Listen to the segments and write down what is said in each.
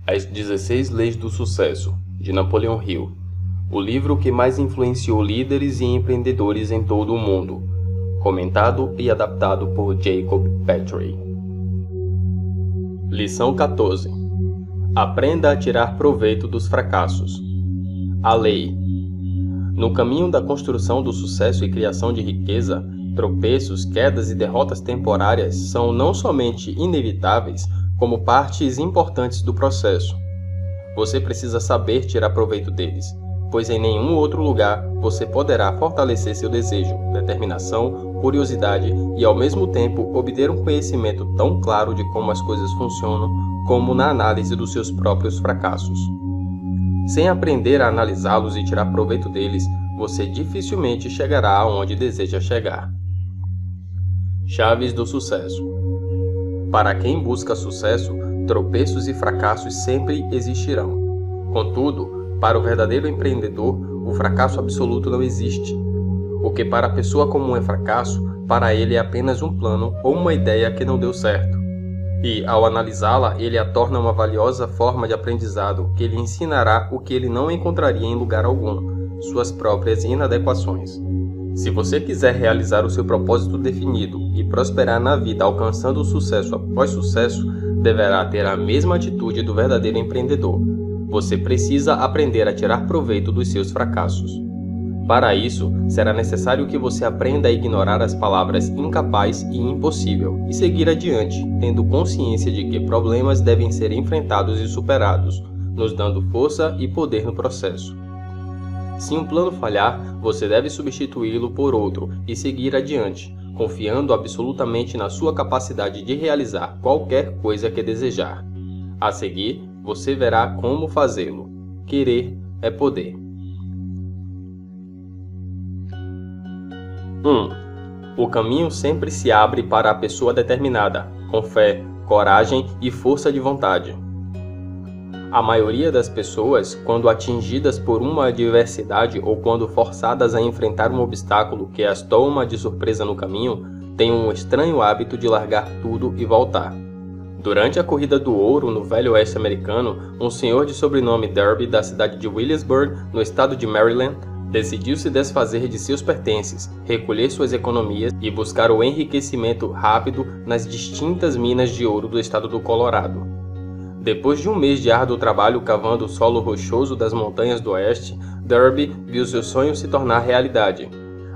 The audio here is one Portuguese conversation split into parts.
As 16 Leis do Sucesso, de Napoleon Hill. O livro que mais influenciou líderes e empreendedores em todo o mundo. Comentado e adaptado por Jacob Petrie. Lição 14. Aprenda a tirar proveito dos fracassos. A lei. No caminho da construção do sucesso e criação de riqueza, tropeços, quedas e derrotas temporárias são não somente inevitáveis, como partes importantes do processo. Você precisa saber tirar proveito deles, pois em nenhum outro lugar você poderá fortalecer seu desejo, determinação, curiosidade e ao mesmo tempo obter um conhecimento tão claro de como as coisas funcionam como na análise dos seus próprios fracassos. Sem aprender a analisá-los e tirar proveito deles, você dificilmente chegará aonde deseja chegar. Chaves do sucesso. Para quem busca sucesso, tropeços e fracassos sempre existirão. Contudo, para o verdadeiro empreendedor, o fracasso absoluto não existe. O que para a pessoa comum é fracasso, para ele é apenas um plano ou uma ideia que não deu certo. E, ao analisá-la, ele a torna uma valiosa forma de aprendizado que lhe ensinará o que ele não encontraria em lugar algum, suas próprias inadequações. Se você quiser realizar o seu propósito definido e prosperar na vida alcançando o sucesso após sucesso, deverá ter a mesma atitude do verdadeiro empreendedor. Você precisa aprender a tirar proveito dos seus fracassos. Para isso, será necessário que você aprenda a ignorar as palavras incapaz e impossível e seguir adiante, tendo consciência de que problemas devem ser enfrentados e superados, nos dando força e poder no processo. Se um plano falhar, você deve substituí-lo por outro e seguir adiante, confiando absolutamente na sua capacidade de realizar qualquer coisa que desejar. A seguir, você verá como fazê-lo. Querer é poder. 1. O caminho sempre se abre para a pessoa determinada, com fé, coragem e força de vontade. A maioria das pessoas, quando atingidas por uma adversidade ou quando forçadas a enfrentar um obstáculo que as toma de surpresa no caminho, tem um estranho hábito de largar tudo e voltar. Durante a Corrida do Ouro no Velho Oeste americano, um senhor de sobrenome Derby da cidade de Williamsburg, no estado de Maryland, decidiu se desfazer de seus pertences, recolher suas economias e buscar o enriquecimento rápido nas distintas minas de ouro do estado do Colorado. Depois de um mês de árduo trabalho cavando o solo rochoso das montanhas do oeste, Derby viu seu sonho se tornar realidade.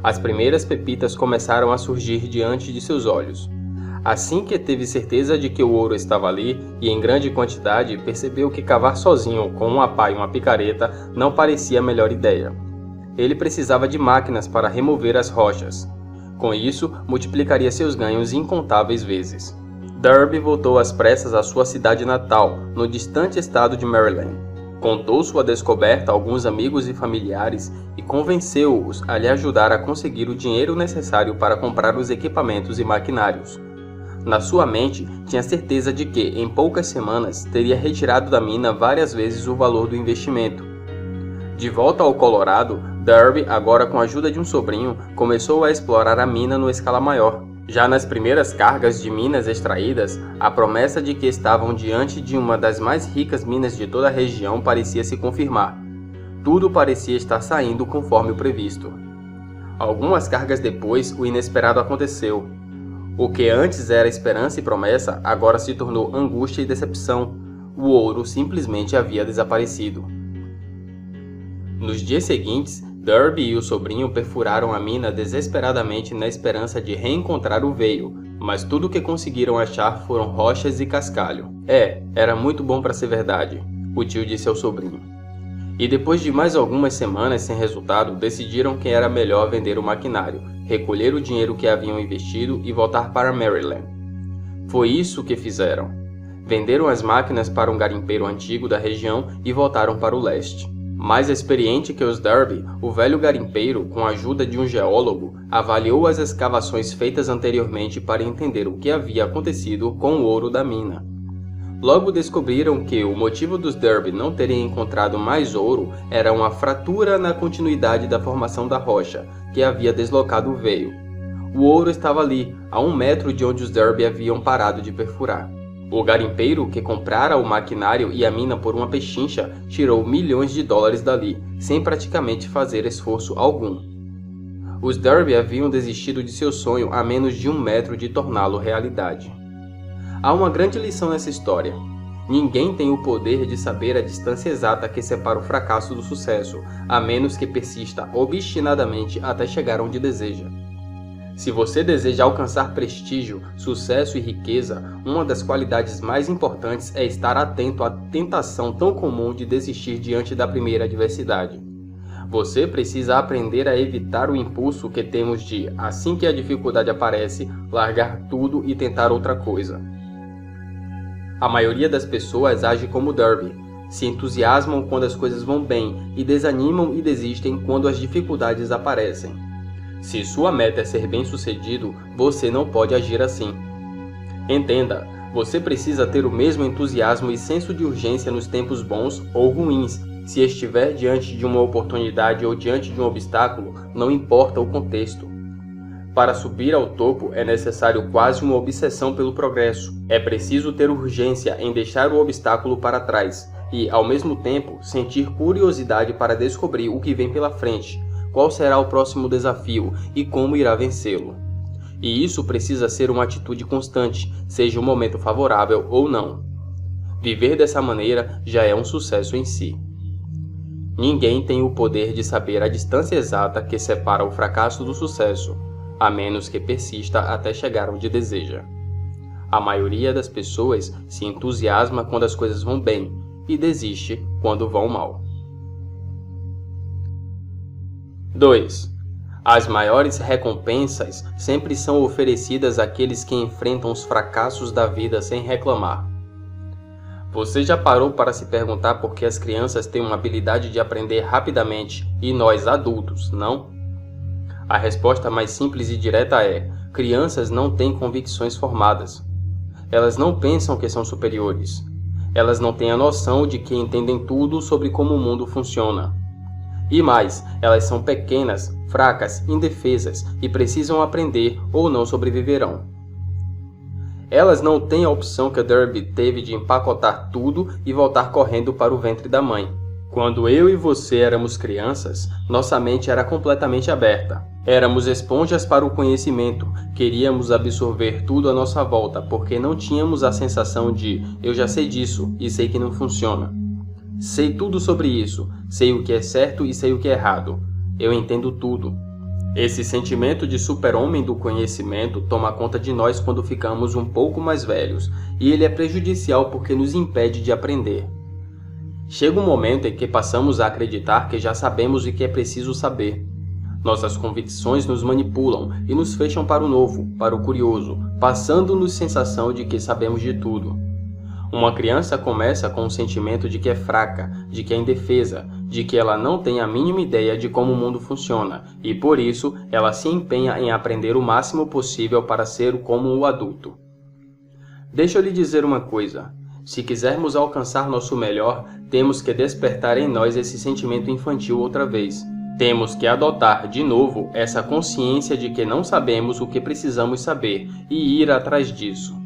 As primeiras pepitas começaram a surgir diante de seus olhos. Assim que teve certeza de que o ouro estava ali, e em grande quantidade, percebeu que cavar sozinho, com uma pá e uma picareta, não parecia a melhor ideia. Ele precisava de máquinas para remover as rochas. Com isso, multiplicaria seus ganhos incontáveis vezes. Derby voltou às pressas à sua cidade natal, no distante estado de Maryland. Contou sua descoberta a alguns amigos e familiares e convenceu-os a lhe ajudar a conseguir o dinheiro necessário para comprar os equipamentos e maquinários. Na sua mente, tinha certeza de que, em poucas semanas, teria retirado da mina várias vezes o valor do investimento. De volta ao Colorado, Derby, agora com a ajuda de um sobrinho, começou a explorar a mina numa escala maior. Já nas primeiras cargas de minas extraídas, a promessa de que estavam diante de uma das mais ricas minas de toda a região parecia se confirmar. Tudo parecia estar saindo conforme o previsto. Algumas cargas depois, o inesperado aconteceu. O que antes era esperança e promessa, agora se tornou angústia e decepção. O ouro simplesmente havia desaparecido. Nos dias seguintes, Derby e o sobrinho perfuraram a mina desesperadamente na esperança de reencontrar o veio, mas tudo o que conseguiram achar foram rochas e cascalho. Era muito bom para ser verdade, o tio disse ao sobrinho. E depois de mais algumas semanas sem resultado, decidiram que era melhor vender o maquinário, recolher o dinheiro que haviam investido e voltar para Maryland. Foi isso que fizeram. Venderam as máquinas para um garimpeiro antigo da região e voltaram para o leste. Mais experiente que os Derby, o velho garimpeiro, com a ajuda de um geólogo, avaliou as escavações feitas anteriormente para entender o que havia acontecido com o ouro da mina. Logo descobriram que o motivo dos Derby não terem encontrado mais ouro era uma fratura na continuidade da formação da rocha, que havia deslocado o veio. O ouro estava ali, a 1 metro de onde os Derby haviam parado de perfurar. O garimpeiro que comprara o maquinário e a mina por uma pechincha tirou milhões de dólares dali, sem praticamente fazer esforço algum. Os Derby haviam desistido de seu sonho a menos de 1 metro de torná-lo realidade. Há uma grande lição nessa história. Ninguém tem o poder de saber a distância exata que separa o fracasso do sucesso, a menos que persista obstinadamente até chegar onde deseja. Se você deseja alcançar prestígio, sucesso e riqueza, uma das qualidades mais importantes é estar atento à tentação tão comum de desistir diante da primeira adversidade. Você precisa aprender a evitar o impulso que temos de, assim que a dificuldade aparece, largar tudo e tentar outra coisa. A maioria das pessoas age como Derby, se entusiasmam quando as coisas vão bem e desanimam e desistem quando as dificuldades aparecem. Se sua meta é ser bem-sucedido, você não pode agir assim. Entenda, você precisa ter o mesmo entusiasmo e senso de urgência nos tempos bons ou ruins. Se estiver diante de uma oportunidade ou diante de um obstáculo, não importa o contexto. Para subir ao topo é necessário quase uma obsessão pelo progresso. É preciso ter urgência em deixar o obstáculo para trás e, ao mesmo tempo, sentir curiosidade para descobrir o que vem pela frente. Qual será o próximo desafio e como irá vencê-lo? E isso precisa ser uma atitude constante, seja o momento favorável ou não. Viver dessa maneira já é um sucesso em si. Ninguém tem o poder de saber a distância exata que separa o fracasso do sucesso, a menos que persista até chegar onde deseja. A maioria das pessoas se entusiasma quando as coisas vão bem e desiste quando vão mal. 2. As maiores recompensas sempre são oferecidas àqueles que enfrentam os fracassos da vida sem reclamar. Você já parou para se perguntar por que as crianças têm uma habilidade de aprender rapidamente e nós adultos, não? A resposta mais simples e direta é: crianças não têm convicções formadas. Elas não pensam que são superiores. Elas não têm a noção de que entendem tudo sobre como o mundo funciona. E mais, elas são pequenas, fracas, indefesas e precisam aprender ou não sobreviverão. Elas não têm a opção que Derby teve de empacotar tudo e voltar correndo para o ventre da mãe. Quando eu e você éramos crianças, nossa mente era completamente aberta. Éramos esponjas para o conhecimento, queríamos absorver tudo à nossa volta porque não tínhamos a sensação de eu já sei disso e sei que não funciona. Sei tudo sobre isso, sei o que é certo e sei o que é errado. Eu entendo tudo. Esse sentimento de super-homem do conhecimento toma conta de nós quando ficamos um pouco mais velhos, e ele é prejudicial porque nos impede de aprender. Chega um momento em que passamos a acreditar que já sabemos o que é preciso saber. Nossas convicções nos manipulam e nos fecham para o novo, para o curioso, passando-nos sensação de que sabemos de tudo. Uma criança começa com o sentimento de que é fraca, de que é indefesa, de que ela não tem a mínima ideia de como o mundo funciona, e por isso ela se empenha em aprender o máximo possível para ser como o adulto. Deixa eu lhe dizer uma coisa. Se quisermos alcançar nosso melhor, temos que despertar em nós esse sentimento infantil outra vez. Temos que adotar de novo essa consciência de que não sabemos o que precisamos saber e ir atrás disso.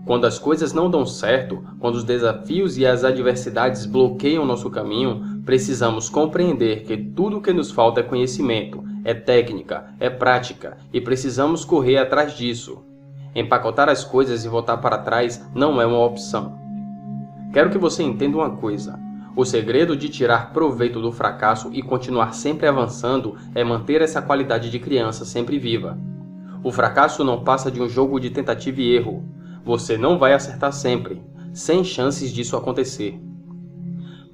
Quando as coisas não dão certo, quando os desafios e as adversidades bloqueiam nosso caminho, precisamos compreender que tudo o que nos falta é conhecimento, é técnica, é prática, e precisamos correr atrás disso. Empacotar as coisas e voltar para trás não é uma opção. Quero que você entenda uma coisa. O segredo de tirar proveito do fracasso e continuar sempre avançando é manter essa qualidade de criança sempre viva. O fracasso não passa de um jogo de tentativa e erro. Você não vai acertar sempre, sem chances disso acontecer.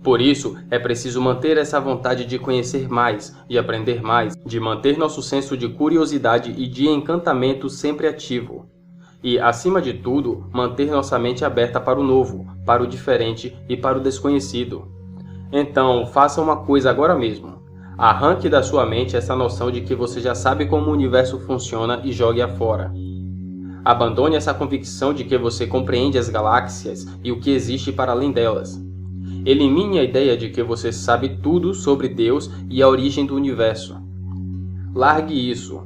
Por isso, é preciso manter essa vontade de conhecer mais, de aprender mais, de manter nosso senso de curiosidade e de encantamento sempre ativo. E, acima de tudo, manter nossa mente aberta para o novo, para o diferente e para o desconhecido. Então, faça uma coisa agora mesmo. Arranque da sua mente essa noção de que você já sabe como o universo funciona e jogue-a fora. Abandone essa convicção de que você compreende as galáxias e o que existe para além delas. Elimine a ideia de que você sabe tudo sobre Deus e a origem do universo. Largue isso.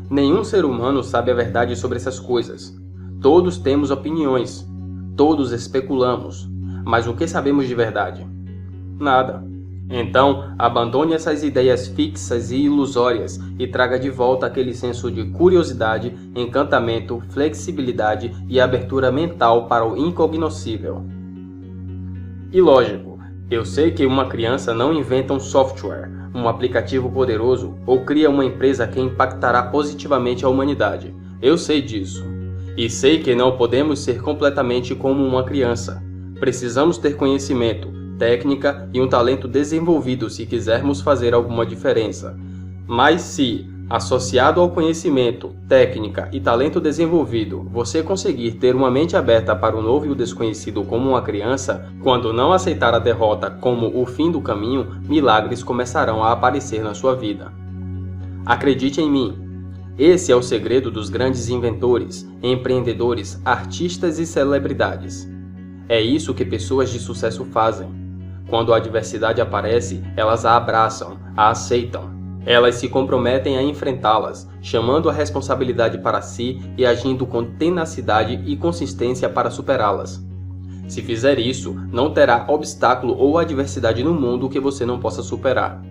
Nenhum ser humano sabe a verdade sobre essas coisas. Todos temos opiniões. Todos especulamos, mas o que sabemos de verdade? Nada. Então, abandone essas ideias fixas e ilusórias e traga de volta aquele senso de curiosidade, encantamento, flexibilidade e abertura mental para o incognoscível. E lógico, eu sei que uma criança não inventa um software, um aplicativo poderoso ou cria uma empresa que impactará positivamente a humanidade. Eu sei disso. E sei que não podemos ser completamente como uma criança. Precisamos ter conhecimento, técnica e um talento desenvolvido se quisermos fazer alguma diferença. Mas se, associado ao conhecimento, técnica e talento desenvolvido, você conseguir ter uma mente aberta para o novo e o desconhecido como uma criança, quando não aceitar a derrota como o fim do caminho, milagres começarão a aparecer na sua vida. Acredite em mim. Esse é o segredo dos grandes inventores, empreendedores, artistas e celebridades. É isso que pessoas de sucesso fazem. Quando a adversidade aparece, elas a abraçam, a aceitam. Elas se comprometem a enfrentá-las, chamando a responsabilidade para si e agindo com tenacidade e consistência para superá-las. Se fizer isso, não terá obstáculo ou adversidade no mundo que você não possa superar.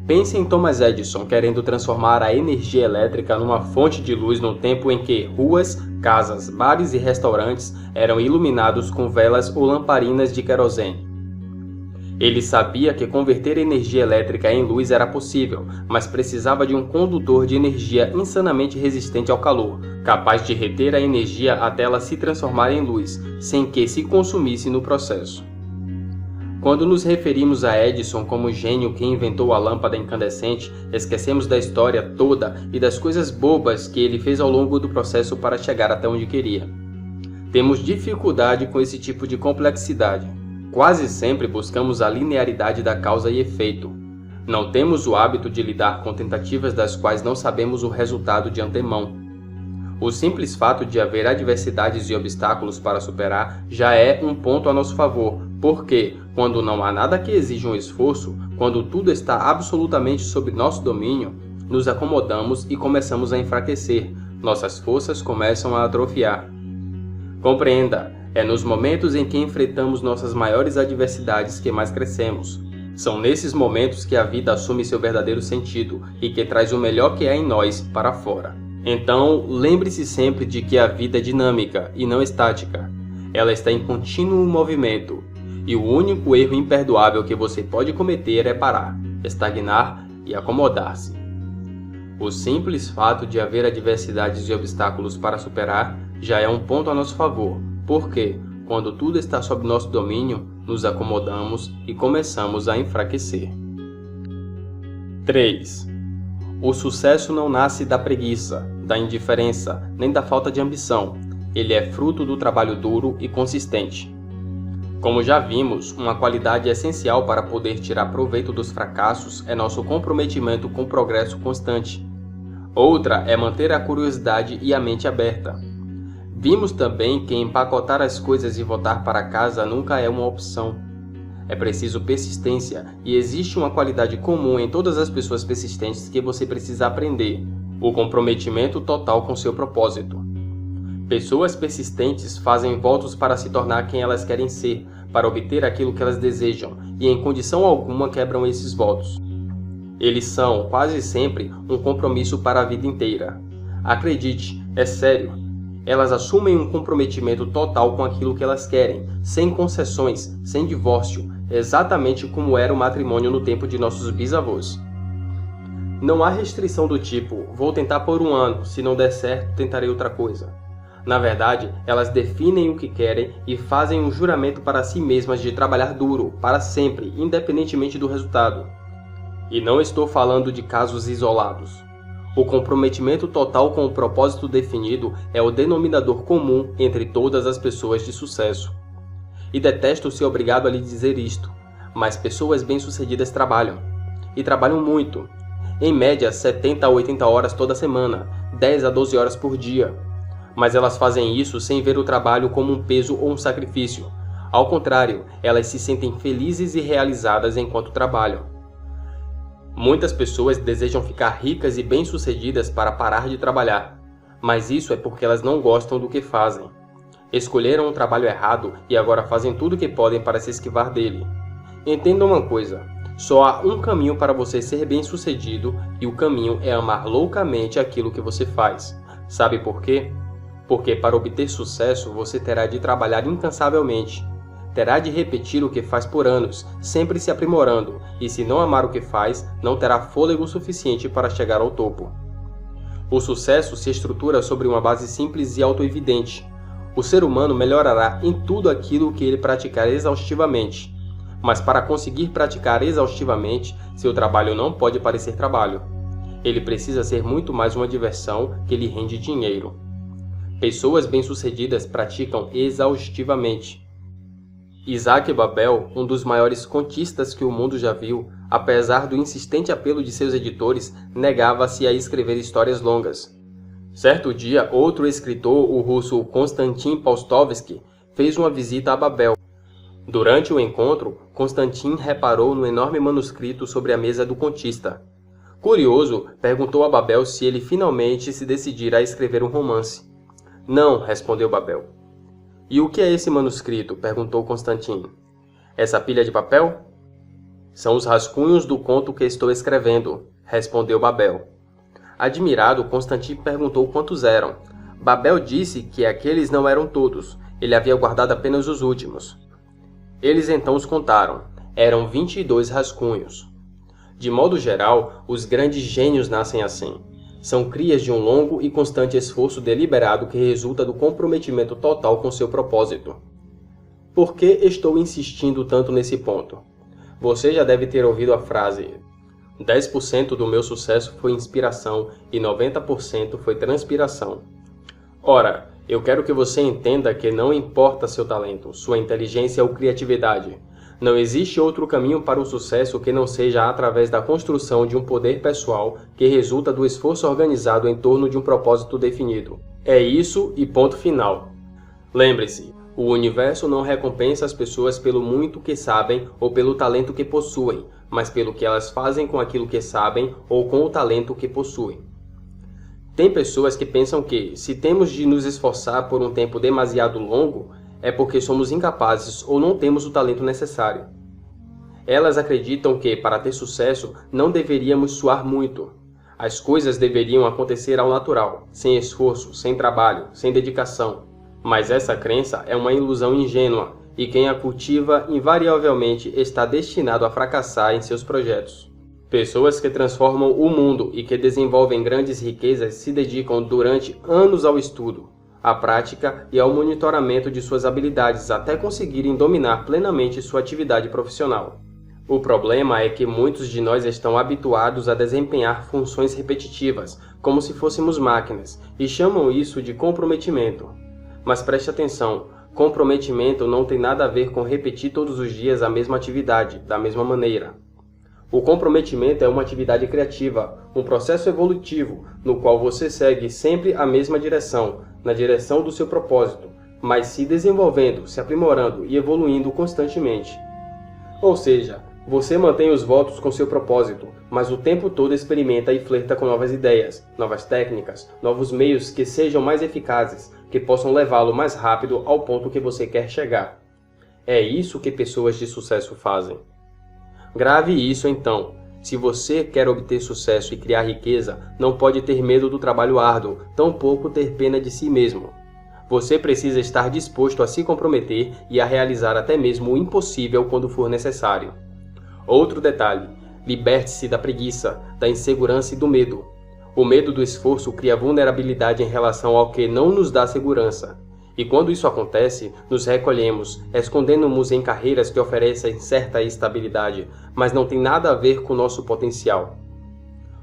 Pense em Thomas Edison querendo transformar a energia elétrica numa fonte de luz no tempo em que ruas, casas, bares e restaurantes eram iluminados com velas ou lamparinas de querosene. Ele sabia que converter energia elétrica em luz era possível, mas precisava de um condutor de energia insanamente resistente ao calor, capaz de reter a energia até ela se transformar em luz, sem que se consumisse no processo. Quando nos referimos a Edison como o gênio que inventou a lâmpada incandescente, esquecemos da história toda e das coisas bobas que ele fez ao longo do processo para chegar até onde queria. Temos dificuldade com esse tipo de complexidade. Quase sempre buscamos a linearidade da causa e efeito. Não temos o hábito de lidar com tentativas das quais não sabemos o resultado de antemão. O simples fato de haver adversidades e obstáculos para superar já é um ponto a nosso favor, porque, quando não há nada que exija um esforço, quando tudo está absolutamente sob nosso domínio, nos acomodamos e começamos a enfraquecer, nossas forças começam a atrofiar. Compreenda, é nos momentos em que enfrentamos nossas maiores adversidades que mais crescemos. São nesses momentos que a vida assume seu verdadeiro sentido e que traz o melhor que há em nós para fora. Então, lembre-se sempre de que a vida é dinâmica e não estática. Ela está em contínuo movimento. E o único erro imperdoável que você pode cometer é parar, estagnar e acomodar-se. O simples fato de haver adversidades e obstáculos para superar já é um ponto a nosso favor, porque, quando tudo está sob nosso domínio, nos acomodamos e começamos a enfraquecer. 3. O sucesso não nasce da preguiça, da indiferença, nem da falta de ambição. Ele é fruto do trabalho duro e consistente. Como já vimos, uma qualidade essencial para poder tirar proveito dos fracassos é nosso comprometimento com o progresso constante. Outra é manter a curiosidade e a mente aberta. Vimos também que empacotar as coisas e voltar para casa nunca é uma opção. É preciso persistência e existe uma qualidade comum em todas as pessoas persistentes que você precisa aprender: o comprometimento total com seu propósito. Pessoas persistentes fazem votos para se tornar quem elas querem ser, para obter aquilo que elas desejam, e em condição alguma quebram esses votos. Eles são, quase sempre, um compromisso para a vida inteira. Acredite, é sério. Elas assumem um comprometimento total com aquilo que elas querem, sem concessões, sem divórcio, exatamente como era o matrimônio no tempo de nossos bisavós. Não há restrição do tipo, vou tentar por 1 ano, se não der certo, tentarei outra coisa. Na verdade, elas definem o que querem e fazem um juramento para si mesmas de trabalhar duro, para sempre, independentemente do resultado. E não estou falando de casos isolados. O comprometimento total com o propósito definido é o denominador comum entre todas as pessoas de sucesso. E detesto ser obrigado a lhe dizer isto, mas pessoas bem-sucedidas trabalham. E trabalham muito. Em média, 70 a 80 horas toda semana, 10 a 12 horas por dia. Mas elas fazem isso sem ver o trabalho como um peso ou um sacrifício. Ao contrário, elas se sentem felizes e realizadas enquanto trabalham. Muitas pessoas desejam ficar ricas e bem-sucedidas para parar de trabalhar, mas isso é porque elas não gostam do que fazem. Escolheram um trabalho errado e agora fazem tudo o que podem para se esquivar dele. Entenda uma coisa: só há um caminho para você ser bem-sucedido e o caminho é amar loucamente aquilo que você faz. Sabe por quê? Porque para obter sucesso você terá de trabalhar incansavelmente. Terá de repetir o que faz por anos, sempre se aprimorando, e se não amar o que faz, não terá fôlego suficiente para chegar ao topo. O sucesso se estrutura sobre uma base simples e autoevidente. O ser humano melhorará em tudo aquilo que ele praticar exaustivamente. Mas para conseguir praticar exaustivamente, seu trabalho não pode parecer trabalho. Ele precisa ser muito mais uma diversão que lhe rende dinheiro. Pessoas bem-sucedidas praticam exaustivamente. Isaac Babel, um dos maiores contistas que o mundo já viu, apesar do insistente apelo de seus editores, negava-se a escrever histórias longas. Certo dia, outro escritor, o russo Konstantin Paustovsky, fez uma visita a Babel. Durante o encontro, Konstantin reparou no enorme manuscrito sobre a mesa do contista. Curioso, perguntou a Babel se ele finalmente se decidira a escrever um romance. Não, respondeu Babel. E o que é esse manuscrito? Perguntou Konstantin. Essa pilha de papel? São os rascunhos do conto que estou escrevendo, respondeu Babel. Admirado, Konstantin perguntou quantos eram. Babel disse que aqueles não eram todos, ele havia guardado apenas os últimos. Eles então os contaram. Eram 22 rascunhos. De modo geral, os grandes gênios nascem assim. São crias de um longo e constante esforço deliberado que resulta do comprometimento total com seu propósito. Por que estou insistindo tanto nesse ponto? Você já deve ter ouvido a frase: 10% do meu sucesso foi inspiração e 90% foi transpiração. Ora, eu quero que você entenda que não importa seu talento, sua inteligência ou criatividade. Não existe outro caminho para o sucesso que não seja através da construção de um poder pessoal que resulta do esforço organizado em torno de um propósito definido. É isso e ponto final. Lembre-se, o universo não recompensa as pessoas pelo muito que sabem ou pelo talento que possuem, mas pelo que elas fazem com aquilo que sabem ou com o talento que possuem. Tem pessoas que pensam que, se temos de nos esforçar por um tempo demasiado longo, é porque somos incapazes ou não temos o talento necessário. Elas acreditam que, para ter sucesso, não deveríamos suar muito. As coisas deveriam acontecer ao natural, sem esforço, sem trabalho, sem dedicação. Mas essa crença é uma ilusão ingênua, e quem a cultiva invariavelmente está destinado a fracassar em seus projetos. Pessoas que transformam o mundo e que desenvolvem grandes riquezas se dedicam durante anos ao estudo, à prática e ao monitoramento de suas habilidades até conseguirem dominar plenamente sua atividade profissional. O problema é que muitos de nós estão habituados a desempenhar funções repetitivas, como se fôssemos máquinas, e chamam isso de comprometimento. Mas preste atenção, comprometimento não tem nada a ver com repetir todos os dias a mesma atividade, da mesma maneira. O comprometimento é uma atividade criativa, um processo evolutivo, no qual você segue sempre a mesma direção, na direção do seu propósito, mas se desenvolvendo, se aprimorando e evoluindo constantemente. Ou seja, você mantém os votos com seu propósito, mas o tempo todo experimenta e flerta com novas ideias, novas técnicas, novos meios que sejam mais eficazes, que possam levá-lo mais rápido ao ponto que você quer chegar. É isso que pessoas de sucesso fazem. Grave isso então. Se você quer obter sucesso e criar riqueza, não pode ter medo do trabalho árduo, tampouco ter pena de si mesmo. Você precisa estar disposto a se comprometer e a realizar até mesmo o impossível quando for necessário. Outro detalhe: liberte-se da preguiça, da insegurança e do medo. O medo do esforço cria vulnerabilidade em relação ao que não nos dá segurança. E quando isso acontece, nos recolhemos, escondendo-nos em carreiras que oferecem certa estabilidade, mas não tem nada a ver com nosso potencial.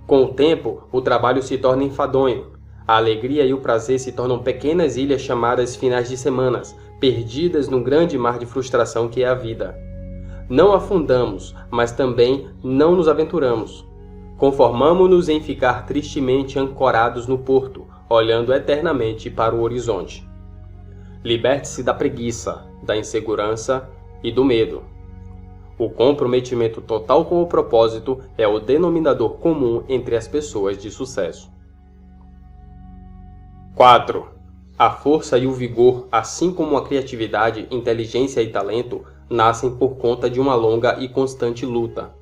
Com o tempo, o trabalho se torna enfadonho. A alegria e o prazer se tornam pequenas ilhas chamadas finais de semanas, perdidas num grande mar de frustração que é a vida. Não afundamos, mas também não nos aventuramos. Conformamo-nos em ficar tristemente ancorados no porto, olhando eternamente para o horizonte. Liberte-se da preguiça, da insegurança e do medo. O comprometimento total com o propósito é o denominador comum entre as pessoas de sucesso. 4. A força e o vigor, assim como a criatividade, inteligência e talento, nascem por conta de uma longa e constante luta.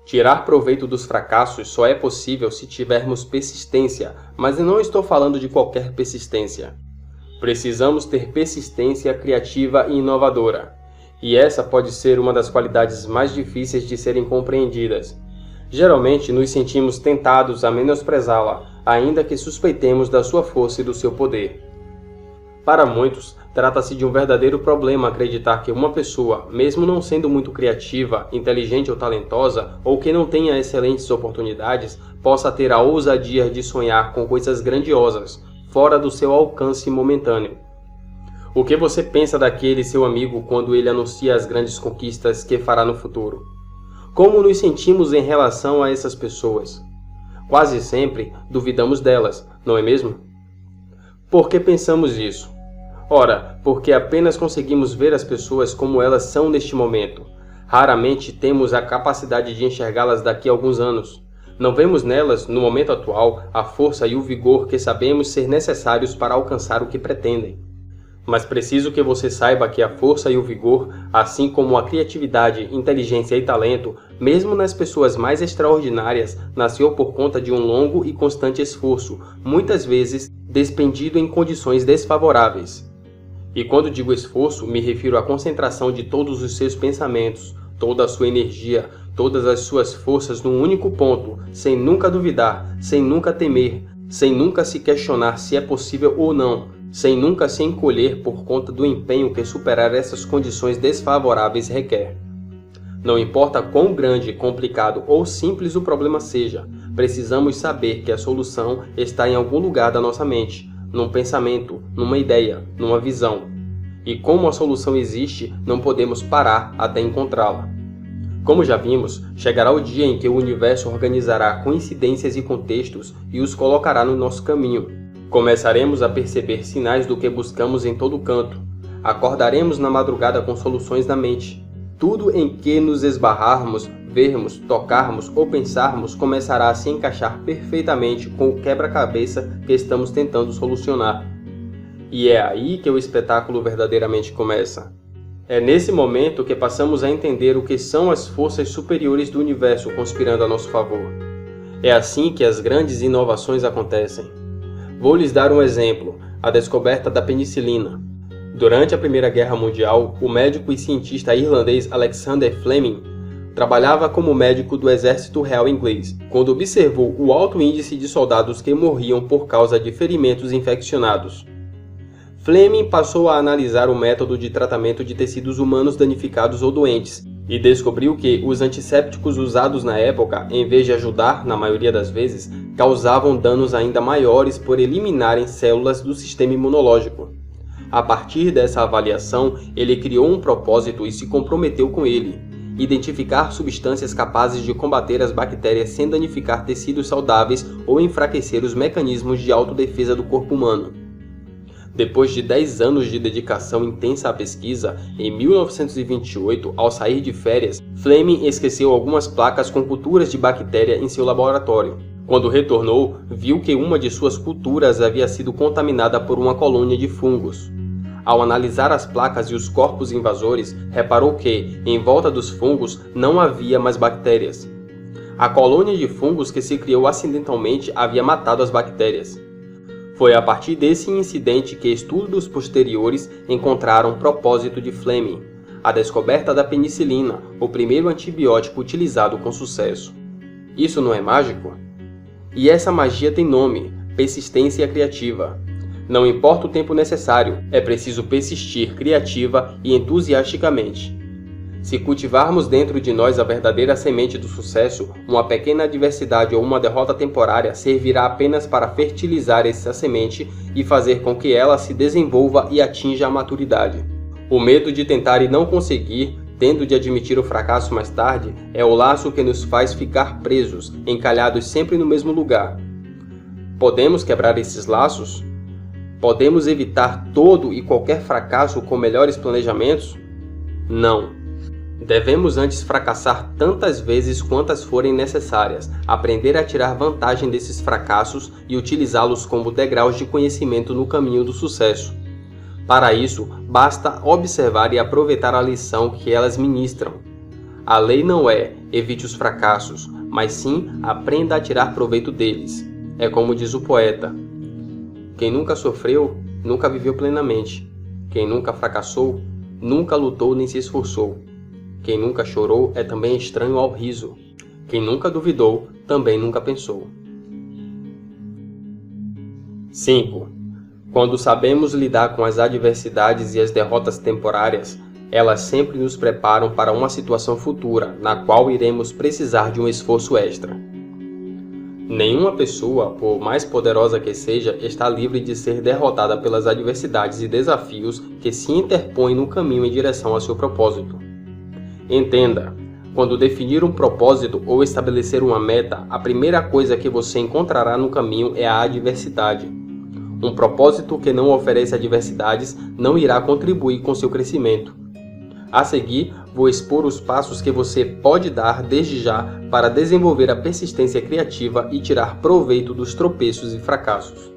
Tirar proveito dos fracassos só é possível se tivermos persistência, mas eu não estou falando de qualquer persistência. Precisamos ter persistência criativa e inovadora, e essa pode ser uma das qualidades mais difíceis de serem compreendidas. Geralmente nos sentimos tentados a menosprezá-la, ainda que suspeitemos da sua força e do seu poder. Para muitos, trata-se de um verdadeiro problema acreditar que uma pessoa, mesmo não sendo muito criativa, inteligente ou talentosa, ou que não tenha excelentes oportunidades, possa ter a ousadia de sonhar com coisas grandiosas, fora do seu alcance momentâneo. O que você pensa daquele seu amigo quando ele anuncia as grandes conquistas que fará no futuro? Como nos sentimos em relação a essas pessoas? Quase sempre duvidamos delas, não é mesmo? Por que pensamos isso? Ora, porque apenas conseguimos ver as pessoas como elas são neste momento. Raramente temos a capacidade de enxergá-las daqui a alguns anos. Não vemos nelas, no momento atual, a força e o vigor que sabemos ser necessários para alcançar o que pretendem. Mas preciso que você saiba que a força e o vigor, assim como a criatividade, inteligência e talento, mesmo nas pessoas mais extraordinárias, nasceu por conta de um longo e constante esforço, muitas vezes despendido em condições desfavoráveis. E quando digo esforço, me refiro à concentração de todos os seus pensamentos, toda a sua energia, todas as suas forças num único ponto, sem nunca duvidar, sem nunca temer, sem nunca se questionar se é possível ou não, sem nunca se encolher por conta do empenho que superar essas condições desfavoráveis requer. Não importa quão grande, complicado ou simples o problema seja, precisamos saber que a solução está em algum lugar da nossa mente, num pensamento, numa ideia, numa visão. E como a solução existe, não podemos parar até encontrá-la. Como já vimos, chegará o dia em que o universo organizará coincidências e contextos e os colocará no nosso caminho. Começaremos a perceber sinais do que buscamos em todo canto. Acordaremos na madrugada com soluções na mente. Tudo em que nos esbarrarmos, vermos, tocarmos ou pensarmos começará a se encaixar perfeitamente com o quebra-cabeça que estamos tentando solucionar. E é aí que o espetáculo verdadeiramente começa. É nesse momento que passamos a entender o que são as forças superiores do universo conspirando a nosso favor. É assim que as grandes inovações acontecem. Vou lhes dar um exemplo, a descoberta da penicilina. Durante a Primeira Guerra Mundial, o médico e cientista irlandês Alexander Fleming trabalhava como médico do Exército Real Inglês, quando observou o alto índice de soldados que morriam por causa de ferimentos infeccionados. Fleming passou a analisar o método de tratamento de tecidos humanos danificados ou doentes e descobriu que os antissépticos usados na época, em vez de ajudar, na maioria das vezes, causavam danos ainda maiores por eliminarem células do sistema imunológico. A partir dessa avaliação, ele criou um propósito e se comprometeu com ele: identificar substâncias capazes de combater as bactérias sem danificar tecidos saudáveis ou enfraquecer os mecanismos de autodefesa do corpo humano. Depois de 10 anos de dedicação intensa à pesquisa, em 1928, ao sair de férias, Fleming esqueceu algumas placas com culturas de bactéria em seu laboratório. Quando retornou, viu que uma de suas culturas havia sido contaminada por uma colônia de fungos. Ao analisar as placas e os corpos invasores, reparou que, em volta dos fungos, não havia mais bactérias. A colônia de fungos que se criou acidentalmente havia matado as bactérias. Foi a partir desse incidente que estudos posteriores encontraram o propósito de Fleming: a descoberta da penicilina, o primeiro antibiótico utilizado com sucesso. Isso não é mágico? E essa magia tem nome: persistência criativa. Não importa o tempo necessário, é preciso persistir criativa e entusiasticamente. Se cultivarmos dentro de nós a verdadeira semente do sucesso, uma pequena adversidade ou uma derrota temporária servirá apenas para fertilizar essa semente e fazer com que ela se desenvolva e atinja a maturidade. O medo de tentar e não conseguir, tendo de admitir o fracasso mais tarde, é o laço que nos faz ficar presos, encalhados sempre no mesmo lugar. Podemos quebrar esses laços? Podemos evitar todo e qualquer fracasso com melhores planejamentos? Não. Devemos antes fracassar tantas vezes quantas forem necessárias, aprender a tirar vantagem desses fracassos e utilizá-los como degraus de conhecimento no caminho do sucesso. Para isso, basta observar e aproveitar a lição que elas ministram. A lei não é evite os fracassos, mas sim aprenda a tirar proveito deles. É como diz o poeta: quem nunca sofreu, nunca viveu plenamente. Quem nunca fracassou, nunca lutou nem se esforçou. Quem nunca chorou é também estranho ao riso. Quem nunca duvidou, também nunca pensou. 5. Quando sabemos lidar com as adversidades e as derrotas temporárias, elas sempre nos preparam para uma situação futura, na qual iremos precisar de um esforço extra. Nenhuma pessoa, por mais poderosa que seja, está livre de ser derrotada pelas adversidades e desafios que se interpõem no caminho em direção ao seu propósito. Entenda, quando definir um propósito ou estabelecer uma meta, a primeira coisa que você encontrará no caminho é a adversidade. Um propósito que não oferece adversidades não irá contribuir com seu crescimento. A seguir, vou expor os passos que você pode dar desde já para desenvolver a persistência criativa e tirar proveito dos tropeços e fracassos.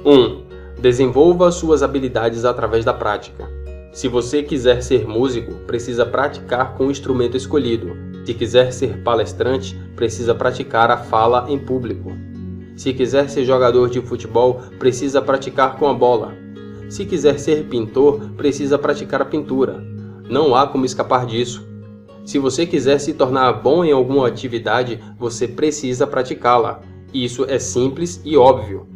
1. Desenvolva suas habilidades através da prática. Se você quiser ser músico, precisa praticar com o instrumento escolhido. Se quiser ser palestrante, precisa praticar a fala em público. Se quiser ser jogador de futebol, precisa praticar com a bola. Se quiser ser pintor, precisa praticar a pintura. Não há como escapar disso. Se você quiser se tornar bom em alguma atividade, você precisa praticá-la. Isso é simples e óbvio.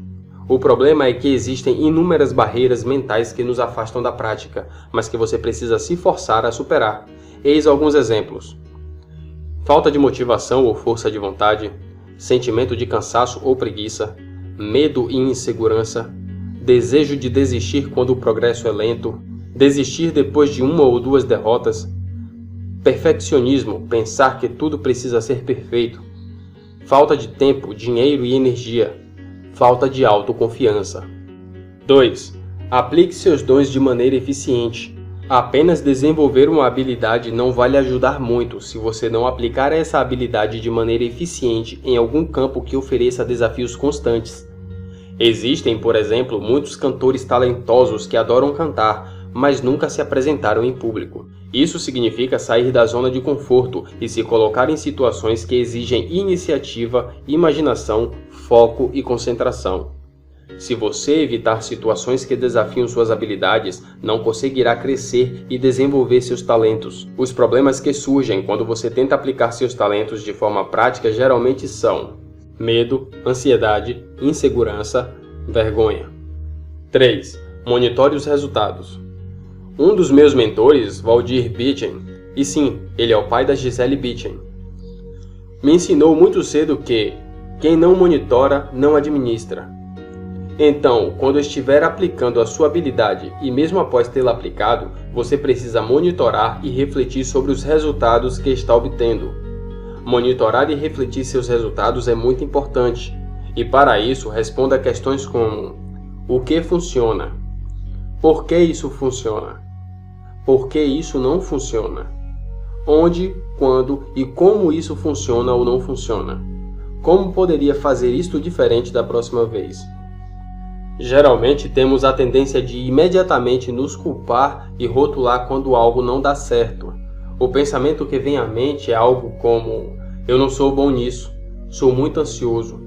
O problema é que existem inúmeras barreiras mentais que nos afastam da prática, mas que você precisa se forçar a superar. Eis alguns exemplos: falta de motivação ou força de vontade, sentimento de cansaço ou preguiça, medo e insegurança, desejo de desistir quando o progresso é lento, desistir depois de uma ou duas derrotas, perfeccionismo, pensar que tudo precisa ser perfeito, falta de tempo, dinheiro e energia, falta de autoconfiança. 2. Aplique seus dons de maneira eficiente. Apenas desenvolver uma habilidade não vai lhe ajudar muito se você não aplicar essa habilidade de maneira eficiente em algum campo que ofereça desafios constantes. Existem, por exemplo, muitos cantores talentosos que adoram cantar, mas nunca se apresentaram em público. Isso significa sair da zona de conforto e se colocar em situações que exigem iniciativa, imaginação, foco e concentração. Se você evitar situações que desafiam suas habilidades, não conseguirá crescer e desenvolver seus talentos. Os problemas que surgem quando você tenta aplicar seus talentos de forma prática geralmente são medo, ansiedade, insegurança, vergonha. 3. Monitore os resultados. Um dos meus mentores, Valdir Bitchen, e sim, ele é o pai da Gisele Bündchen, me ensinou muito cedo que quem não monitora, não administra. Então, quando estiver aplicando a sua habilidade e mesmo após tê-la aplicado, você precisa monitorar e refletir sobre os resultados que está obtendo. Monitorar e refletir seus resultados é muito importante, e para isso responda a questões como: o que funciona? Por que isso funciona? Por que isso não funciona? Onde, quando e como isso funciona ou não funciona? Como poderia fazer isto diferente da próxima vez? Geralmente temos a tendência de imediatamente nos culpar e rotular quando algo não dá certo. O pensamento que vem à mente é algo como: eu não sou bom nisso, sou muito ansioso,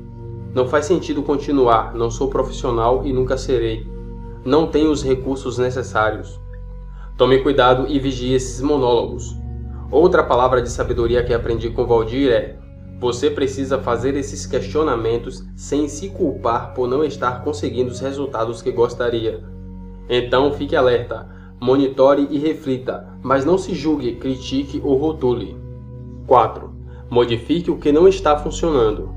não faz sentido continuar, não sou profissional e nunca serei, não tenho os recursos necessários. Tome cuidado e vigie esses monólogos. Outra palavra de sabedoria que aprendi com Valdir é: você precisa fazer esses questionamentos sem se culpar por não estar conseguindo os resultados que gostaria. Então fique alerta, monitore e reflita, mas não se julgue, critique ou rotule. 4. Modifique o que não está funcionando.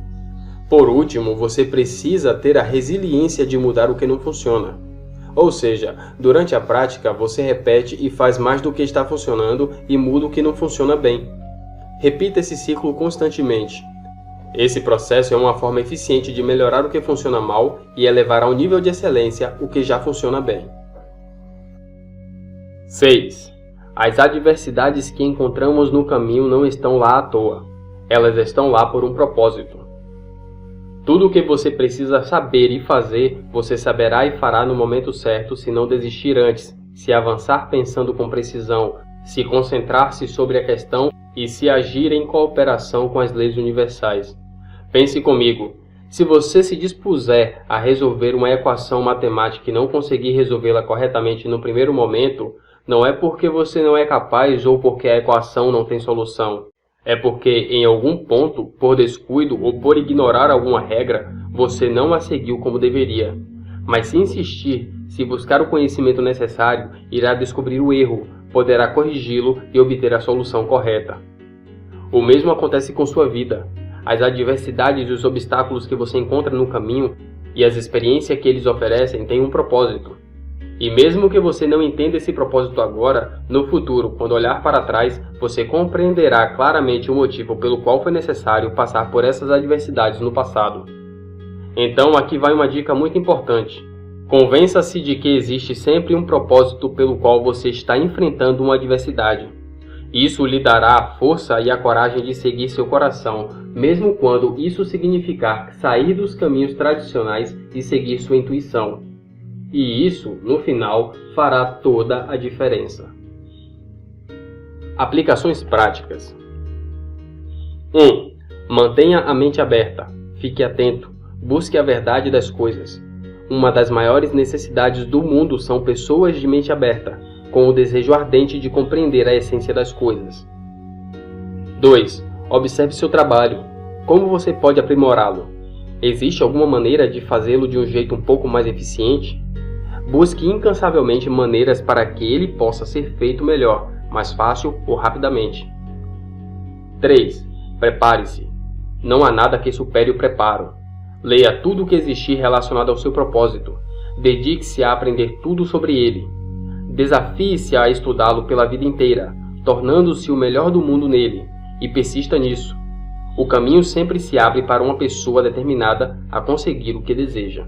Por último, você precisa ter a resiliência de mudar o que não funciona. Ou seja, durante a prática, você repete e faz mais do que está funcionando e muda o que não funciona bem. Repita esse ciclo constantemente. Esse processo é uma forma eficiente de melhorar o que funciona mal e elevar ao nível de excelência o que já funciona bem. 6. As adversidades que encontramos no caminho não estão lá à toa. Elas estão lá por um propósito. Tudo o que você precisa saber e fazer, você saberá e fará no momento certo se não desistir antes, se avançar pensando com precisão, se concentrar-se sobre a questão e se agir em cooperação com as leis universais. Pense comigo, se você se dispuser a resolver uma equação matemática e não conseguir resolvê-la corretamente no primeiro momento, não é porque você não é capaz ou porque a equação não tem solução. É porque, em algum ponto, por descuido ou por ignorar alguma regra, você não a seguiu como deveria. Mas se insistir, se buscar o conhecimento necessário, irá descobrir o erro, poderá corrigi-lo e obter a solução correta. O mesmo acontece com sua vida. As adversidades e os obstáculos que você encontra no caminho e as experiências que eles oferecem têm um propósito. E mesmo que você não entenda esse propósito agora, no futuro, quando olhar para trás, você compreenderá claramente o motivo pelo qual foi necessário passar por essas adversidades no passado. Então, aqui vai uma dica muito importante. Convença-se de que existe sempre um propósito pelo qual você está enfrentando uma adversidade. Isso lhe dará a força e a coragem de seguir seu coração, mesmo quando isso significar sair dos caminhos tradicionais e seguir sua intuição. E isso, no final, fará toda a diferença. Aplicações práticas. 1. Mantenha a mente aberta. Fique atento. Busque a verdade das coisas. Uma das maiores necessidades do mundo são pessoas de mente aberta, com o desejo ardente de compreender a essência das coisas. 2. Observe seu trabalho. Como você pode aprimorá-lo? Existe alguma maneira de fazê-lo de um jeito um pouco mais eficiente? Busque incansavelmente maneiras para que ele possa ser feito melhor, mais fácil ou rapidamente. 3. Prepare-se. Não há nada que supere o preparo. Leia tudo o que existir relacionado ao seu propósito. Dedique-se a aprender tudo sobre ele. Desafie-se a estudá-lo pela vida inteira, tornando-se o melhor do mundo nele, e persista nisso. O caminho sempre se abre para uma pessoa determinada a conseguir o que deseja.